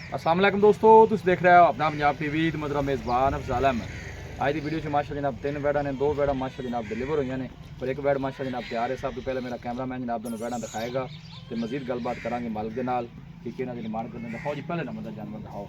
अस्सलाम वालेकुम दोस्तों, तुम देख रहे हो अपना पंजाब टीवी ते मेरा मेज़बान अफज़ल अहमद। आज की वीडियो माशा जनाब 3 वैड़ा ने, 2 वैड़ा माशा जनाब डिलीवर हुई ने और एक वैड़ माशा जनाब तैयार है। सब तो पहले मेरा कैमरामैन जनाब दोनों वैड़ा दिखाएगा तो मजीद गलबात करांगे मालिक के नाल कि किहड़ा दी डिमांड करने। दिखाओ जी पहले नंबर का जानवर दिखाओ।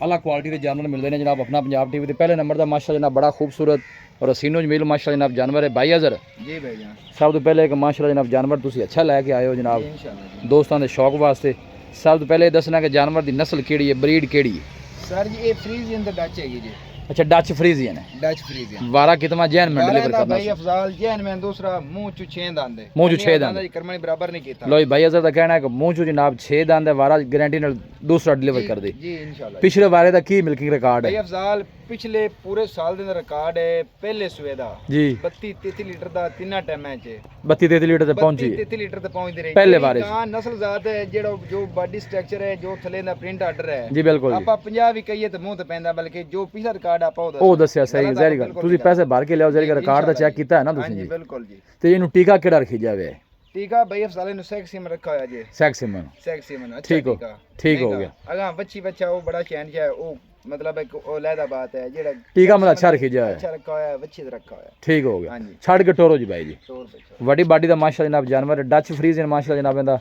अलग क्वालिटी के जानवर मिलते हैं जनाब अपना पंजाब टीवी के पहले नंबर का माशा जनाब बड़ा खूबसूरत और हसीनो जमील माशा जनाब जानवर है। भाई अजहर जी भाई जान, सब तो पहले एक माशा जनाब जानवर तुम अच्छा लैके आए हो जनाब इंशाल्लाह दोस्तों के शौक वास्ते। सब तो पहले दसना कि जानवर की नस्ल केड़ी है, ब्रीड केड़ी है? सर जी ये फ्रीजियन तो डच हैगी जी, अच्छा डच फ्रीजियन है। डच फ्रीजियन वारा कितना जैन में डिलीवर करना भाई अफजाल जैन में दूसरा मुंह चू 6 दांत है, मुंह चू 6 दांत जी करमणी बराबर नहीं कीता। लो भाई अजहर का कहना है कि मुंह चू जनाब 6 दांत है, वारा गारंटी नाल दूसरा डिलीवर कर दे जी इंशाल्लाह। पिछले वारे का की मिल्किंग रिकॉर्ड भाई है अफजाल पिछले पूरे साल दे रिकॉर्ड है पहले सुबह दा जी 32-33 लीटर दा तीना टाइम च 32-33 लीटर तक पहुंची 33 लीटर तक पहुंचदी रही पहले बारे का नस्ल जात है जेड़ा जो बॉडी स्ट्रक्चर है जो थले दा प्रिंट आर्डर है जी बिल्कुल जी। आपा 50 भी कहिए तो मुंह ते पैंदा, बल्कि जो पिछला रिकॉर्ड आपा ਉਹ ਦੱਸਿਆ ਸਹੀ ਜ਼ਹਿਰੀ ਗੱਲ ਤੁਸੀਂ ਪੈਸੇ ਭਰ ਕੇ ਲਿਆਓ ਜ਼ਹਿਰੀ ਰਿਕਾਰਡ ਦਾ ਚੈੱਕ ਕੀਤਾ ਹੈ ਨਾ ਤੁਸੀਂ जी ਜੀ बिल्कुल जी। ਤੇ ਇਹਨੂੰ ਟੀਕਾ ਕਿਹੜਾ ਰੱਖੀ ਜਾਵੇ? टीका भाई अफजाल ने सेक्सी में रखा है जी, ਸੈਕਸੀਮਨ सेक्सी में अच्छा ठीक हो, टीका ठीक हो गया। अगर बच्ची बच्चा वो बड़ा चैन है वो मतलब एक लहदा बात है जेड़ा ਟੀਕਾ मतलब अच्छा रखी जाए। अच्छा रखा है, बच्ची तो रखा है। ਠੀਕ ਹੋ ਗਿਆ। हाँ जी ਛੱਡ ਕੇ ਟੋਰੋ ਜੀ ਬਾਈ ਜੀ। 100 रुपए ਵੱਡੀ ਬਾਡੀ ਦਾ ਮਾਸ਼ਾ ਜਨਾਬ ਜਾਨਵਰ ਡੱਚ ਫਰੀਜ਼ਨ ਮਾਸ਼ਾ ਜਨਾਬ ਇਹਦਾ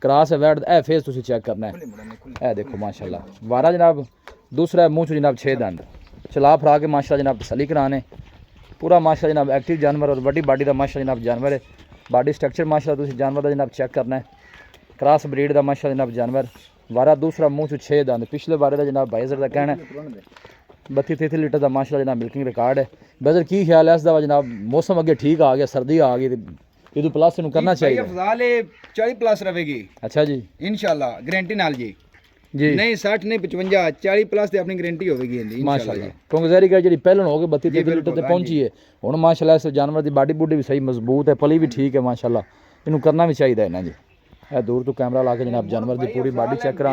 ਕ੍ਰਾਸ ਹੈ ਵੈਡ ਇਹ ਫੇਸ ਤੁਸੀਂ ਚੈੱਕ ਕਰਨਾ ਹੈ। खुली मुड़ा ने खुली ਇਹ ਦੇਖੋ माशाल्लाह वारा जनाब दूसरा मुंह चो जनाब 6 दंद चला फरा के माशा जनाब तसली कराने पूरा माशा जनाब एक्टिव जानवर और बड़ी बाडी का माशा जनाब जानवर है। बाडी स्ट्रक्चर माशा तुसी जानवर का जनाब चेक करना है। क्रॉस ब्रीड का माशा जनाब जानवर वारा दूसरा मुंह चो 6 दंद पिछले बारे का जनाब भाईजर का कहना है 32-33 लीटर का माशा जनाब मिल्किंग रिकॉर्ड है। बजर की ख्याल है इस दवा जनाब मौसम अगे ठीक आ गया, सर्दी आ गई ये तो प्लस इनू करना भाई चाहिए। अफजाल 40 प्लस रहेगी अच्छा जी इंशाल्लाह गारंटी नाल जी जी नहीं 60 नहीं 55 40 प्लस ते अपनी गारंटी होगी इंशाल्लाह माशाल्लाह क्योंकि जहरी का जी पहले हो गए 32-33 लीटर बिल्कुल, तक पहुंची है हुण माशाल्लाह इस जानवर की बाडी बूडी भी सही मजबूत है, पली भी ठीक है माशाल्लाह इनू करना भी चाहिए ना जी। ए दूर तो कैमरा ला के जनाब जानवर की पूरी बाडी चेक करा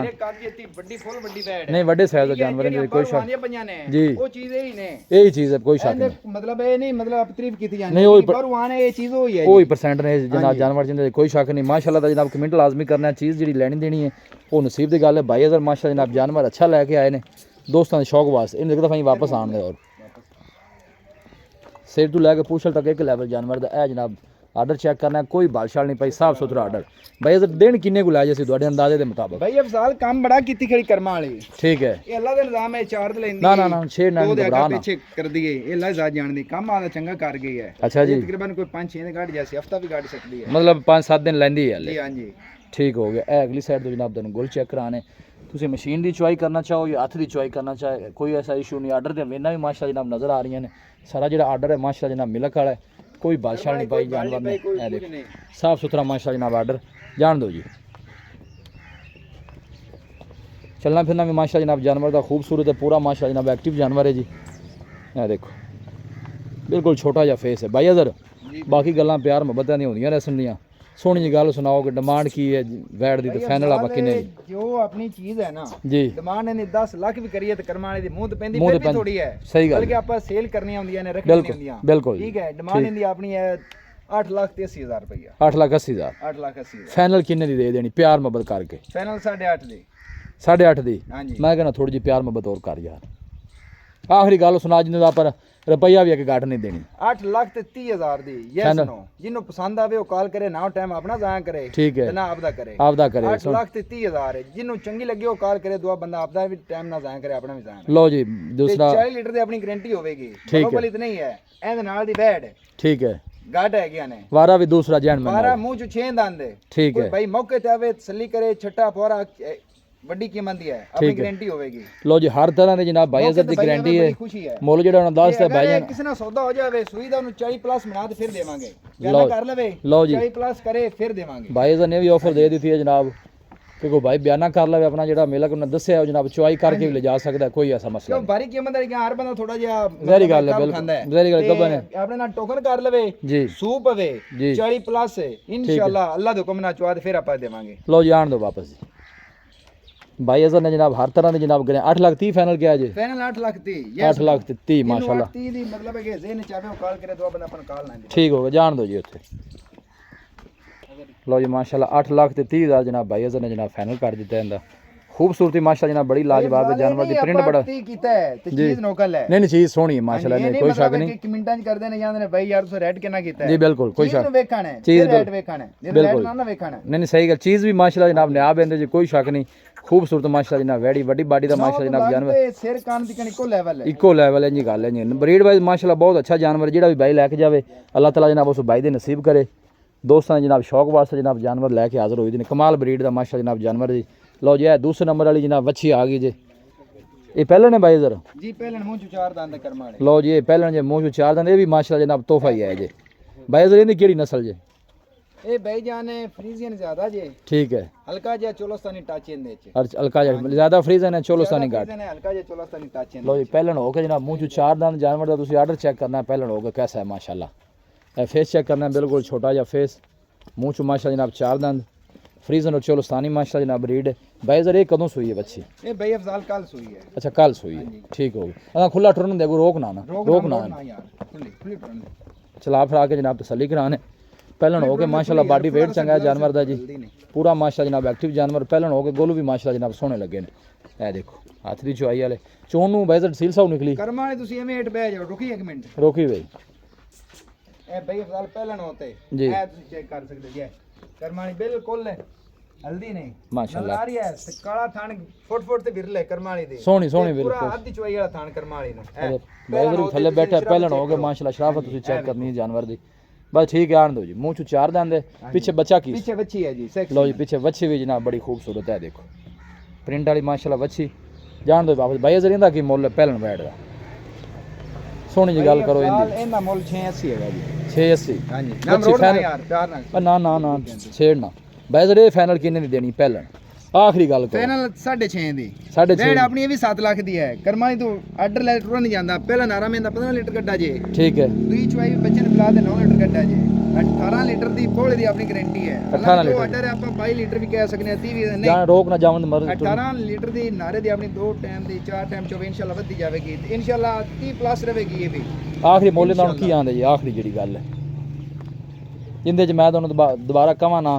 बड़ी फुल बड़ी बैड नहीं बड़े साइज का जानवर है कोई शक जी वो चीज ही ने यही चीज है कोई शक नहीं मतलब ये नहीं मतलब आप तारीफ की जानी नहीं वही पर आने ये चीज होई है कोई परसेंट नहीं जनाब जानवर जिंदे कोई शक नहीं माशाल्लाह दा जनाब कमेंट लाजमी करना है। चीज़ जी लेनी देनी है वो नसीब की गल है। भाई अगर माशा जनाब जानवर अच्छा लैके आए ने दोस्तों के शौक वास्ते इन एक दफ़ा ही वापस आने दे और सिर तो लैके पूछल तक एक लैवल जानवर का जनाब आर्डर चेक करना है, कोई बालशाल नहीं पाई साफ सुथरा आर्डर। भाई अगर दिन किन्ने को लाए तुहाडे अंदाजे के मुताबिक? भाई अफजाल काम बड़ा कीती खड़ी कर्मा वाली ठीक है ये अल्लाह दा निजाम है, चार ते लेंदी ना ना ना 6 ना दो दे घबरा आगे ना पीछे कर दिए ये अल्लाह ज़ात जानदी काम आदा चंगा कर गई है। अच्छा जी ये तकरीबन कोई 5-6 दिन गाड़ी जैसी हफ्ता भी गाड़ी सकती है मतलब 5-7 दिन लैंदी है जी। हले हाँ जी ठीक हो गया। ए अगली साइड तो जनाब तुहानू गुल चेक कराने तुसी मशीन की चुआई करना चाहो या हथ की चुआई करना चाहे कोई ऐसा इशू नहीं। आर्डर तो वेना भी माशा जनाब नज़र आ रही ने सारा जो आर्डर है माशा जनाब मिलक वाला है, कोई बादशाह नहीं पाई जानवर ने ए देखो साफ सुथरा माशा जनाब आर्डर जान दो जी। चलना फिरना भी माशा जनाब जानवर का खूबसूरत है, पूरा माशा जनाब एक्टिव जानवर है जी। ए देखो बिल्कुल छोटा जहा फेस है। भाई अजर बाकी गल्लां प्यार मुहब्बत नहीं होंदियां ने सुननियां सोहनी जी गल सुनाओ कि डिमांड की है वैट दी ते फाइनल आप किन्ने जो अपनी चीज है ना जी डिमांड ने 10 लाख भी करिए तो कर्मा वाले दी मुंह ते पेंदी मुंह फिर ते भी पेंदी, थोड़ी है सही गल बल्कि आप सेल करनी होंदियां ने रखनी बिल्कुल, होंदियां बिल्कुल ठीक है। डिमांड इनदी अपनी है 8,80,000 रुपया 8,80,000 8,80,000 फाइनल किन्ने दी दे देनी प्यार मुहब्बत करके? फाइनल 8.5 दी 8.5 दी हाँ जी मैं कहना थोड़ी जी प्यार मुहब्बत और कर यार आखिरी गल सुना जिन्हें दा पर रुपया भी एक घट नहीं देनी 8,30,000 दी यस नो जिन्हों पसंद आवे वो कॉल करे ना टाइम अपना जाया करे ठीक है ते ना आपदा करे आपदा करे 8,30,000 है जिन्हों चंगी लगे वो कॉल करे दुआ बंदा आपदा भी टाइम ना जाया करे अपना भी जाया करे। लो जी दूसरा 40 लीटर दी अपनी गारंटी होवेगी ठीक है। बली तो नहीं है एंड नाल दी बैड ठीक है गाट है क्या ने वारा भी दूसरा जैन में 12 मुंह चो 6 दांत दे ठीक कोई है भाई मौके ते आवे तसल्ली करे छट्टा फोरा बड़ी कीमत दी है अपनी ठीक है। गारंटी होवेगी लो जी हर तरह की जनाब भाई अजर की गारंटी है। खुशी है मुल जो दस है भाई अगर किसी ना सौदा हो जावे सुई दा उन्हें 40 प्लस बना ते फिर देवांगे लो बयाना कर लवे लो जी 40 प्लस करे फिर देवांगे। भाई अजर ने भी ऑफर दे दी थी है जनाब कि कोई भाई बयाना कर ले अपना जो मिलक उन्हें दसिया जनाब चुआई करके भी ले जा सकता है, कोई ऐसा मसला क्यों बारी कीमत है कि हर बंदा थोड़ा जिहा जहरी गल है बिल्कुल जहरी गल कब है अपने ना टोकन कर लवे जी सूप हवे जी 40 प्लस इंशाल्लाह अल्लाह दे हुक्म ना चुआ ते फिर आपा देवांगे। लो जी आन दो वापस जी। भाई अजर ने जनाब हर तरह की जनाब करें 8,30,000 फाइनल किया जी फाइनल 8,30,000 8,30,000 माशाल्लाह ती दी मतलब है कि जेन चाहे वो कॉल करे तो बंदा अपन कॉल ना दे ठीक हो गया जान दो जी उत्थे। लो जी माशाल्लाह 8,30,000 जनाब भाई अजर ने जनाब फाइनल कर दिता है। खूबसूरती माशाल्लाह जनाब बड़ी लाजवाब है जानवर दी प्रिंट बड़ा ਕੀਤਾ ਹੈ ਤੇ ਚੀਜ਼ ਨੋਕਲ ਹੈ नहीं नहीं चीज़ सोहनी है माशाल्लाह ने कोई शक नहीं ਕਿ ਮਿੰਟਾਂ ਚ ਕਰਦੇ ਨੇ ਜਾਂਦੇ ਨੇ ਭਾਈ ਯਾਰ ਤੁਸੀਂ ਰੈਡ ਕਿੰਨਾ ਕੀਤਾ ਹੈ जी बिल्कुल कोई ਚੀਜ਼ शक ਨੂੰ ਵੇਖਣਾ ਹੈ ਚੀਜ਼ ਰੈਡ ਵੇਖਣਾ ਹੈ ਜੇ ਰੈਡ ਨਾ ਵੇਖਣਾ ਹੈ नहीं नहीं सही गल चीज़ भी माशाल्लाह जनाब ने आप जी कोई शक नहीं खूबसूरत माशाल्लाह जनाब वैडी बड़ी बाडी दा माशाल्लाह जनाब जानवर ਤੇ ਸਿਰ ਕਾਨ ਦੀ ਕਣ ਇੱਕੋ ਲੈਵਲ ਹੈ इको लैवल है जी गल है जी ब्रीड वाइज माशाल्लाह बहुत अच्छा जानवर जेड़ा भी भाई लैके जावे अल्लाह ताला जनाब उस भाई दे नसीब करे दोस्तों ने जनाब शौक वास्ते जनाब जानवर लैके हाजिर होई ने कमाल ब्रीड दा माशाल्लाह जनाब जानवर जी लो जी दूसरे नंबर वाली जनाब वच्छी आ गई जी ये पहले ने भाई इधर ਜੀ ਪਹਿਲਣ ਮੂੰਹ ਚ ਚਾਰ ਦੰਦ ਕਰਮ ਵਾਲੇ लो जी ये पहले जे मुंह चो चार दंद ये भी माशाल्लाह जनाब तोहफा ही है जी भाई इधर इनकी केड़ी नस्ल जी ਇਹ ਭਾਈ ਜਾਨ ਫਰੀਜ਼ੀਅਨ ਜ਼ਿਆਦਾ ਜੇ ठीक है ਹਲਕਾ ਜਿਹਾ ਚੋਲਸਤਾਨੀ ਟੱਚ ਇਹਦੇ ਚ और हल्का ज्यादा फ्रीजन है चोलोस्तानी घाट ਨੇ ਹਲਕਾ ਜਿਹਾ ਚੋਲਸਤਾਨੀ ਟੱਚ लो जी पहलन हो के जनाब मुंह चो चार दंद जानवर का तुसी आर्डर चेक करना है पहलन हो के कैसा है माशाल्लाह फेस चेक करना है बिल्कुल छोटा जा फेस मुंह चो माशाल्लाह जनाब चार दंद फ्रीजन और चोलोस्तानी माशाल्लाह जनाब ब्रीड भाई इधर ये कदों सुई है बच्ची ਇਹ ਭਾਈ ਅਫਜ਼ਾਲ ਕੱਲ ਸੂਈ ਹੈ अच्छा कल सुई है ठीक हो गई अगर खुला टुरन देखो रोकना ना रोकना ਨਾ ਯਾਰ ਖੁੱਲੀ ਖੁੱਲੀ ਟਰਨ चला फिरा के जनाब तसल्ली कराने पहलन हो के माशाल्लाह बॉडी वेट चंगा है जानवर दा जी पूरा माशाल्लाह जनाब एक्टिव जानवर पहलन हो के गोलू भी माशाल्लाह जनाब सोहने लगे ने ए देखो हाथ दी चुआई वाले चोन नू बाइजर सील साउ निकली ਕਰਮ ਵਾਲੇ ਤੁਸੀਂ ਐਵੇਂ ਹੇਠ ਬਹਿ ਜਾਓ ਰੁਕੀ ਇੱਕ ਮਿੰਟ रोकी भाई ਇਹ ਭਾਈ ਅਫਜ਼ਾਲ ਪਹਿਲਣ ਹੋਤੇ ਜੀ। ਇਹ ਤੁਸੀਂ ਚੈੱਕ ਕਰ ਸਕਦੇ ਜੀ ਕਰਮ ਵਾਲੀ ਬਿਲਕੁਲ ਹਲਦੀ ਨਹੀਂ माशाल्लाह ਨਜ਼ਰ ਆ ਰਹੀ ਹੈ ਤੇ ਕਾਲਾ ਥਣ ਫੁੱਟ ਫੁੱਟ ਤੇ ਵਿਰਲੇ ਕਰਮ ਵਾਲੀ ਦੇ सोहनी सोहनी ਤੇ ਪੂਰਾ बिल्कुल ਅੱਧ ਚੁਆਈ ਵਾਲਾ ਥਣ ਕਰਮ ਵਾਲੀ ਨੂੰ बाइजर भी थल्ले बैठा पहलन हो के माशाल्लाह शराफत तुसी चेक करनी है जानवर दी बस ठीक है आन दो जी मुंह चो चार दंद है पीछे बच्चा की ਪਿੱਛੇ ਬੱਚੀ ਹੈ ਜੀ ਸੈਕਸ लो जी पीछे वच्छी भी जनाब बड़ी खूबसूरत है देखो प्रिंट वाली माशाल्लाह वच्छी जान दो वापस भाई इधर इंदा की मुੱਲ पहलन बैठ दा सोहनी जी गल करो इंदी ਇਹਦਾ ਮੁੱਲ 680 ਹੈਗਾ ਜੀ 680 ਹਾਂਜੀ ਬੱਚੀ ਨਾਮ ਰੋਡ ਨਾ final- ਯਾਰ ਪਿਆਰ ਨਾਲ ਨਾ ਨਾ ਨਾ ਛੇੜਨਾ ਬਾਈਜ਼ਰ ਇਹ ਫਾਈਨਲ ਕਿੰਨੇ ਦੀ ਦੇਣੀ ਪਹਿਲਣ ਆਖਰੀ ਗੱਲ ਕਰੋ ਫਾਈਨਲ 6.5 ਦੀ 6.5 ਡੇਢ ਆਪਣੀ ਇਹ ਵੀ 7 ਲੱਖ ਦੀ ਹੈ ਕਰਮਾਂ ਤੋਂ ਆਰਡਰ ਲੈ ਟੁਰ ਨਹੀਂ ਜਾਂਦਾ ਪਹਿਲਾਂ ਨਾਰਾ ਮੇਂਦਾ 15 ਲੀਟਰ ਕੱਢਾ ਜੇ ਠੀਕ ਹੈ ਦੂਈ ਚਵਾਈ ਵੀ ਬੱਚੇ ਨੂੰ ਪਿਲਾ ਦੇ 9 ਲੀਟਰ ਕੱਢਾ ਜੇ 18 ਲੀਟਰ ਦੀ ਪੋਲੇ ਦੀ ਆਪਣੀ ਗਾਰੰਟੀ ਹੈ 18 ਲੀਟਰ ਆਰਡਰ ਆਪਾਂ 22 ਲੀਟਰ ਵੀ ਕਹਿ ਸਕਦੇ ਹਾਂ 30 ਵੀ ਨਹੀਂ ਜਾਂ ਰੋਕ ਨਾ ਜਾਵਨ ਮਰਜ਼ੀ 18 ਲੀਟਰ ਦੀ ਨਾਰੇ ਦੀ ਆਪਣੀ 2 ਟਾਈਮ ਦੀ 4 ਟਾਈਮ 24 ਇਨਸ਼ਾਅੱਲਾ ਵੱਧਦੀ ਜਾਵੇਗੀ ਤੇ ਇਨਸ਼ਾਅੱਲਾ 30 ਪਲੱਸ ਰਹੇਗੀ ਇਹ ਵੀ ਆਖਰੀ ਮੁੱਲ ਦਾ ਹੁਣ ਕੀ ਆਂਦੇ ਜੀ ਆਖਰੀ ਜਿਹੜੀ ਗੱਲ ਹੈ ਜਿੰਦੇ ਚ ਮੈਂ ਤੁਹਾਨੂੰ ਦੁਬਾਰਾ ਕਵਾਂ ਨਾ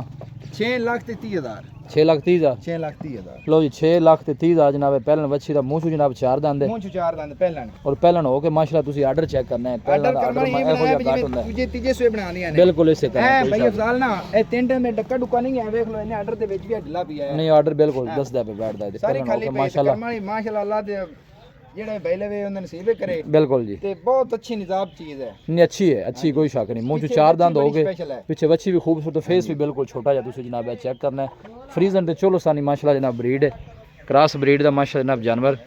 6 ਲੱਖ ਤੇ 30 ਹਜ਼ਾਰ 6 ਲੱਖ 30 ਹਜ਼ਾਰ 6 ਲੱਖ 30 ਹਜ਼ਾਰ ਲੋ ਜੀ 6 ਲੱਖ ਤੇ 30 ਹਜ਼ਾਰ ਜਨਾਬ ਪਹਿਲਣ ਵੱਛੀ ਦਾ ਮੂੰਹ ਚੋਂ ਜਨਾਬ ਚਾਰ ਦੰਦ ਹੈ ਮੂੰਹ ਚ ਚਾਰ ਦੰਦ ਪਹਿਲਾਂ ਔਰ ਪਹਿਲਣ ਹੋ ਕੇ ਮਾਸ਼ਾਅੱਲਾ ਤੁਸੀਂ ਆਰਡਰ ਚੈੱਕ ਕਰਨਾ ਹੈ ਪਹਿਲਣ ਆਰਡਰ ਦਾ ਕਰਨਾ ਆਰਡਰ ਇਹ ਇਹੋ ਬਣਾਇਆ ਜਿਹਾ ਵੀ ਘੱਟ ਹੁੰਦਾ ਜਿਵੇਂ ਹੈ ਦੂਜੇ ਤੀਜੇ ਸੂਏ ਬਣਾਉਂਦੀਆਂ ਨੇ ਬਿਲਕੁਲ ਇਸੇ ਤਰ੍ਹਾਂ ਐ ਕੋਈ ਭਾਈ ਸ਼ੱਕ ਅਫਜ਼ਾਲ ਨਾ ਇਹ ਤਿੰਨ ਟਾਈਮ ਦੇ ਡੱਕਾ ਡੁੱਕਾ ਨਹੀਂ ਹੈ ਵੇਖ ਲਓ ਇਹਨੇ ਆਰਡਰ ਦੇ ਵਿੱਚ ਵੀ ਢਿੱਲਾ ਪਿਆ ਹੈ ਨਹੀਂ ਆਰਡਰ ਬਿਲਕੁਲ ਦੱਸਦਾ ਪਿਆ ਬੈਠਦਾ ਹੈ ਸਾਰੀ ਪਹਿਲਣ ਹੋ ਖਾਲੀ ਕੇ ਪਈ ਮਾਸ਼ਾਅੱਲਾ ਮਾਸ਼ਾਅੱਲਾ ਅੱਲਾਹ ਦੇ ਜਿਹੜੇ ਬੈਲੇ ਵੇ ਉਹਨਾਂ ਨਸੀਬੇ ਕਰੇ ਬਿਲकुल जी ਤੇ ਬਹੁਤ ਅੱਛੀ ਨਿਜ਼ਾਬ ਚੀਜ਼ ਹੈ नहीं अच्छी है अच्छी कोई शक नहीं मुंह चो पीछे चार बच्ची दंद हो बड़ी गए special है। पीछे बच्ची भी खूबसूरत फेस भी बिल्कुल छोटा जा तुझे जनाब चेक करना है फ्रीजन ते चोलोस्तानी माशाल्लाह जनाब ब्रीड है क्रॉस ब्रीड दा माशाल्लाह जनाब जानवर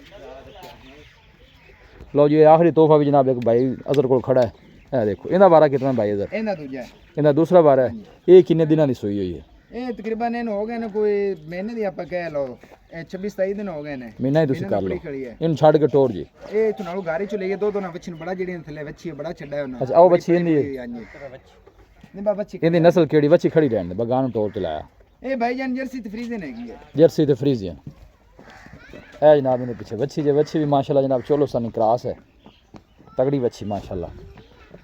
लो जी आखिरी तोहफा भी जनाब एक भाई अजर को खड़ा है ए देखो इहदा बारा कितना भाई अजर ਇਹਦਾ ਦੂਜਾ ਹੈ। इहदा दूसरा बारा है ये किन्ने दिनां दी सोई हुई है ਇਹ ਤਕਰੀਬਨ ਇਹਨੂੰ ਹੋ ਗਏ ਨੇ ਕੋਈ ਮਹੀਨੇ ਦੀ ਆਪਾਂ ਕਹਿ ਲਓ ਇਹ 26 27 ਦਿਨ ਹੋ ਗਏ ਨੇ महीना ही तुसी कर लो ਬੜੀ ਖੜੀ ਹੈ इन छड़ के टोर जी ਇਹ ਇਥੋਂ ਨਾਲੋਂ ਗਾਰੀ ਚ ਲਈਏ ਦੋ ਦੋ ਨਾ ਬੱਚੀ ਨੂੰ ਬੜਾ ਜਿਹੜੀ ਥੱਲੇ ਵੱਛੀ ਹੈ ਬੜਾ ਛੱਡਾ ਹੈ ਉਹਨਾਂ अच्छा आओ बच्ची इंदी ਹਾਂਜੀ ਨਹੀਂ ਬਾ ਬੱਚੀ इंदी नस्ल केड़ी बच्ची खड़ी रहने दे बगान टोर ते लाया ਇਹ ਭਾਈ ਜਾਨ ਜਰਸੀ ਤੇ ਫਰੀਜ਼ਨ ਹੈਗੀ ਹੈ जर्सी ते फ्रीजियन है जनाब इन्हें पीछे बच्ची भी माशाल्लाह जनाब चोलोस्तानी क्रॉस है तगड़ी बच्ची माशाल्लाह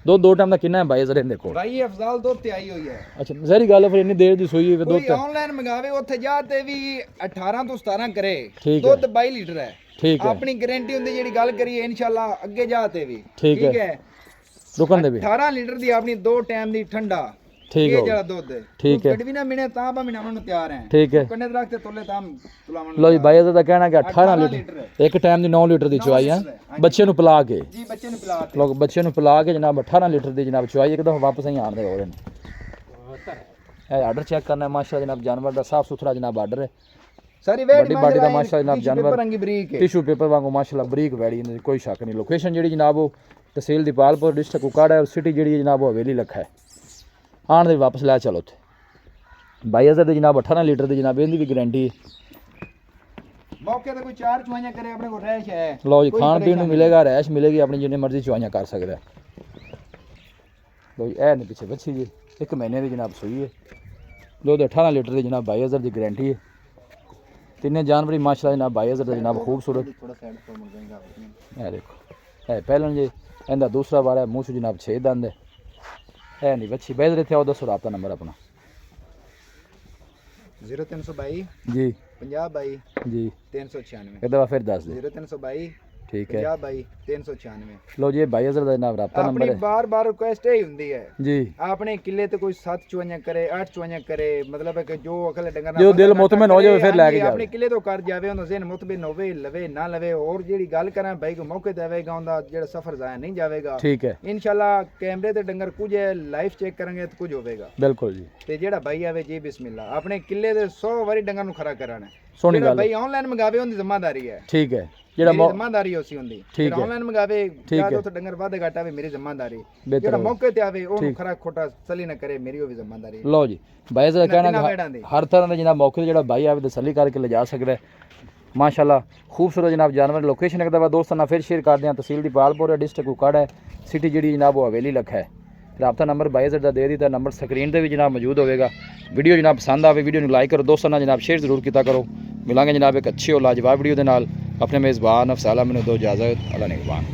दो टाइम का कितना है भाई जरा देखो ਭਾਈ ਇਹ ਅਫਜ਼ਾਲ ਦੁੱਧ ਤੇ ਆਈ ਹੋਈ ਹੈ अच्छा जहरी गल है फिर इन्नी देर दी सोई हुई ਕੋਈ दुध ਆਨਲਾਈਨ ਮੰਗਾਵੇ ਉੱਥੇ ਜਾ ਤੇ ਵੀ 18 ਤੋਂ 17 ਕਰੇ ਠੀਕ ਹੈ। ਦੁੱਧ 22 ਲੀਟਰ ਹੈ ठीक है ਆਪਣੀ ਗਾਰੰਟੀ ਹੁੰਦੀ ਜਿਹੜੀ ਗੱਲ ਕਰੀਏ ਇਨਸ਼ਾਅੱਲਾ ਅੱਗੇ ਜਾ ਤੇ ਵੀ ठीक है। रुकन दे भी 18 ਲੀਟਰ ਦੀ ਆਪਣੀ 2 ਟਾਈਮ ਦੀ ਠੰਡਾ ठीक ਇਹ हो ਜਿਹੜਾ ਦੁੱਧ ठीक है। ਕੜਵੀ ਨਾ ਮਿਣੇ ਤਾਂ ਆਪਾਂ ਮਿਣਾਉਣ ਨੂੰ ਤਿਆਰ ਹੈ ठीक है ਕੰਨੇ ਦਰਖਤ ਤੇ ਤੋਲੇ ਤਾਂ ਤੁਲਾਵਣ लो जी भाई ਦਾ ਕਹਿਣਾ ਕਿ 18 लीटर ਲੀਟਰ ਇੱਕ ਟਾਈਮ ਦੀ 9 ਲੀਟਰ ਦੀ ਚੁਆਈ ਹੈ ਬੱਚੇ ਨੂੰ ਪਿਲਾ ਕੇ ਜੀ ਬੱਚੇ ਨੂੰ ਪਿਲਾ ਤੇ ਲੋਕ ਬੱਚੇ ਨੂੰ ਪਿਲਾ ਕੇ ਜਨਾਬ 18 ਲੀਟਰ ਦੀ ਜਨਾਬ ਚੁਆਈ ਇੱਕ ਦਫਾ ਵਾਪਸ ਹੀ ਆਣ ਦੇ ਹੋ ਰਹੇ ਨੇ ਇਹ ਆਰਡਰ ਚੈੱਕ ਕਰਨਾ ਹੈ ਮਾਸ਼ਾਅੱਲਾ ਜਨਾਬ ਜਾਨਵਰ ਦਾ ਸਾਫ ਸੁਥਰਾ ਜਨਾਬ ਆਰਡਰ ਹੈ ਸਾਰੀ ਵੇੜ ਵੱਡੀ ਬਾਡੀ ਦਾ ਮਾਸ਼ਾਅੱਲਾ ਜਨਾਬ ਜਾਨਵਰ ਰੰਗੀ ਬਰੀਕ ਹੈ ਟਿਸ਼ੂ ਪੇਪਰ ਵਾਂਗੂ ਮਾਸ਼ਾਅੱਲਾ ਬਰੀਕ ਵੈੜੀ ਇਹਨਾਂ ਦੀ ਕੋਈ ਸ਼ੱਕ ਨਹੀਂ ਲੋਕੇਸ਼ਨ ਜਿਹੜੀ ਜਨਾਬ ਉਹ ਤਹਿਸੀਲ ਦੀਪਾਲਪੁਰ ਡਿਸਟ੍ਰਿਕਟ ਕੁਕਾੜਾ ਹੈ ਔਰ ਸਿਟੀ ਜਿਹੜੀ ਹੈ ਜਨਾਬ ਉਹ ਹਵੇਲੀ ਲੱਖਾ ਹੈ ਆਣ ਦੇ ਵਾਪਸ ਲੈ ਚਲੋ ਉੱਥੇ 22,000 ਦੀ ਜਨਾਬ 18 ਲੀਟਰ ਦੀ ਜਨਾਬ ਇਹਦੀ ਵੀ ਗਾਰੰਟੀ ਹੈ ਮੌਕੇ ਤੇ ਕੋਈ ਚਾਰ ਚੁਆਈਆਂ ਕਰੇ ਆਪਣੇ ਕੋਲ ਰਹਿਸ਼ ਹੈ ਲਓ ਜੀ ਖਾਣ ਪੀਣ ਨੂੰ ਮਿਲੇਗਾ ਰਹਿਸ਼ ਮਿਲੇਗੀ ਆਪਣੀ ਜਿੰਨੇ ਮਰਜ਼ੀ ਚੁਆਈਆਂ ਕਰ ਸਕਦਾ ਹੈ। ਲਓ ਜੀ ਇਹ ਨੇ ਪਿੱਛੇ ਬੱਚੀ ਜੀ 1 ਮਹੀਨੇ ਦੀ ਜਨਾਬ ਸੂਈ ਹੈ ਦੁੱਧ 18 ਲੀਟਰ ਦੀ ਜਨਾਬ 22,000 ਦੀ ਗਾਰੰਟੀ ਹੈ ਤਿੰਨੇ ਜਾਨਵਰੀ ਮਾਸ਼ਾਅੱਲਾ ਜਨਾਬ 22,000 ਦਾ ਜਨਾਬ ਖੂਬਸੂਰਤ ਥੋੜਾ ਸਾਈਡ ਤੋਂ ਮੁੜ ਜਾਏਗਾ ਇਹ ਦੇਖੋ ਇਹ ਪਹਿਲਾਂ ਜੀ ਇਹਦਾ ਦੂਸਰਾ ਵਾਰ ਹੈ ਮੂੰਹ 'ਚ ਜਨਾਬ 6 ਦੰਦ ਹੈ ਇਹ ਨਹੀਂ ਬੱਚੀ ਬੈਦਰ ਇੱਥੇ ਆਓ ਦੱਸੋ ਰਾਬਤਾ ਨੰਬਰ ਆਪਣਾ 0322 ਜੀ 50 22 ਜੀ 396 ਇੱਕ ਦਫਾ ਫਿਰ ਦੱਸ ਦਿਓ 0322 ਠੀਕ ਹੈ 50 22 396 ਲੋ ਜੀ ਇਹ 22,000 ਦਾ ਜਨਾਬ ਰਾਬਤਾ ਨੰਬਰ ਆਪਣੀ ਹੈ ਬਾਰ-ਬਾਰ ਰਿਕੁਐਸਟ ਹੀ ਹੁੰਦੀ ਹੈ ਜੀ ਆਪਣੇ ਕਿੱਲੇ ਤੇ ਕੋਈ 7 ਚੁਆਈਆਂ ਕਰੇ 8 ਚੁਆਈਆਂ ਕਰੇ ਮਤਲਬ ਹੈ ਕਿ ਜੋ ਅਕਲ ਡੰਗਰ ਜੋ ਦਿਲ ਮੁਤਮਿਨ ਹੋ ਜਾਵੇ ਫਿਰ ਲੈ ਕੇ ਜਾਵੇ। ਆਪਣੇ ਕਿੱਲੇ ਤੋਂ ਕਰ ਜਾਵੇ ਉਹਨੂੰ ਜ਼ਿਹਨ ਮੁਤਮਿਨ ਹੋਵੇ ਲਵੇ ਨਾ ਲਵੇ ਹੋਰ ਜਿਹੜੀ ਗੱਲ ਕਰਾਂ ਭਾਈ ਕੋ ਮੌਕੇ ਤੇ ਆਵੇਗਾ ਉਹਦਾ ਜਿਹੜਾ ਸਫ਼ਰ ਜ਼ਾਇਆ ਨਹੀਂ ਜਾਵੇਗਾ ਠੀਕ ਹੈ ਇਨਸ਼ਾਅੱਲਾ ਕੈਮਰੇ ਤੇ ਡੰਗਰ ਕੁਝ ਹੈ ਲਾਈਵ ਚੈੱਕ ਕਰਾਂਗੇ ਤਾਂ ਕੁਝ ਹੋਵੇਗਾ ਬਿਲਕੁਲ ਜੀ ਤੇ ਜਿਹੜਾ ਭਾਈ ਆਵੇ ਜੀ ਬਿਸਮਿਲ੍ਲਾ ਆਪਣੇ ਕਿੱਲੇ ਦੇ 100 ਵਾਰੀ ਡੰਗਰ ਨੂੰ ਖਰਾ ਕਰਾਣਾ ਸੋਹਣੀ ਜਿਹੜਾ ਗੱਲ ਭਾਈ ਆਨਲਾਈਨ ਮੰਗਾਵੇ ਉਹਦੀ ਜ਼ਿੰਮੇਵਾਰੀ ਹੈ ਠੀਕ ਹੈ ਜਿਹੜਾ ਮੇਰੀ ਜ਼ਿੰਮੇਵਾਰੀ ਹੋਸੀ ਹੁੰਦੀ ਠੀਕ ਜਿਹੜਾ ਹੈ। ਆਨਲਾਈਨ ਮੰਗਾਵੇ ਠੀਕ ਜਾਂ ਹੈ। ਤਾਂ ਡੰਗਰ ਵਾਧੇ ਘਾਟ ਆਵੇ ਮੇਰੀ ਜ਼ਿੰਮੇਵਾਰੀ ਬਿਹਤਰ ਜਿਹੜਾ ਹੋਵੇ। ਮੌਕੇ ਤੇ ਆਵੇ ਉਹਨੂੰ ਠੀਕ। ਖਰਾ ਖੋਟਾ ਸਲੀ ਨਾ ਕਰੇ ਮੇਰੀ ਉਹ ਵੀ ਜ਼ਿੰਮੇਵਾਰੀ ਲਓ ਜੀ ਬਾਈ ਦਾ ਕਹਿਣਾ ਤਿੰਨਾਂ ਕਿ ਵੇੜਾਂ ਦੀ। ਹਰ ਤਰ੍ਹਾਂ ਦਾ ਜਨਾਬ ਮੌਕੇ ਤੇ ਜਿਹੜਾ ਬਾਈ ਆਵੇ ਤਸੱਲੀ ਕਰਕੇ ਲਿਜਾ ਸਕਦਾ ਹੈ ਮਾਸ਼ਾਅੱਲਾ ਖੂਬਸੂਰਤ ਜਨਾਬ ਜਾਨਵਰ ਲੋਕੇਸ਼ਨ ਇੱਕ ਦਫਾ ਦੋਸਤਾਂ ਨਾਲ ਫਿਰ ਸ਼ੇਅਰ ਕਰਦੇ ਹਾਂ ਤਹਿਸੀਲ ਦੀ ਪਾਲਪੁਰ ਡਿਸਟ੍ਰਿਕਟ ਕੁਕਾੜਾ ਹੈ ਸਿਟੀ ਜਿਹੜੀ ਜਨਾਬ ਉਹ ਹਵੇਲੀ ਲੱਖ ਹੈ ਰਾਬਤਾ ਨੰਬਰ 22,000 ਦਾ ਦੇ ਦਿੱਤਾ ਨੰਬਰ ਸਕਰੀਨ ਤੇ ਵੀ ਜਨਾਬ ਮੌਜੂਦ ਹੋਵੇਗਾ ਵੀਡੀਓ ਜਨਾਬ ਪਸੰਦ ਆਵੇ ਵੀਡੀਓ ਨੂੰ ਲਾਈਕ ਕਰੋ ਦੋਸਤਾਂ ਨਾਲ ਜਨਾਬ ਸ਼ੇਅਰ ਜ਼ਰੂਰ ਕੀਤਾ ਕਰੋ ਮਿਲਾਂਗੇ ਜਨਾਬ ਇੱਕ ਅੱਛੀ ਔਰ ਲਾਜਵਾਬ ਵੀਡੀਓ ਦੇ ਨਾਲ ਆਪਣੇ ਮੇਜ਼ਬਾਨ ਅਫਸਾਲਾ ਮੈਨੂੰ ਦੋ ਇਜਾਜ਼ਤ ਅੱਲਾ ਨਿਗਹਬਾਨ।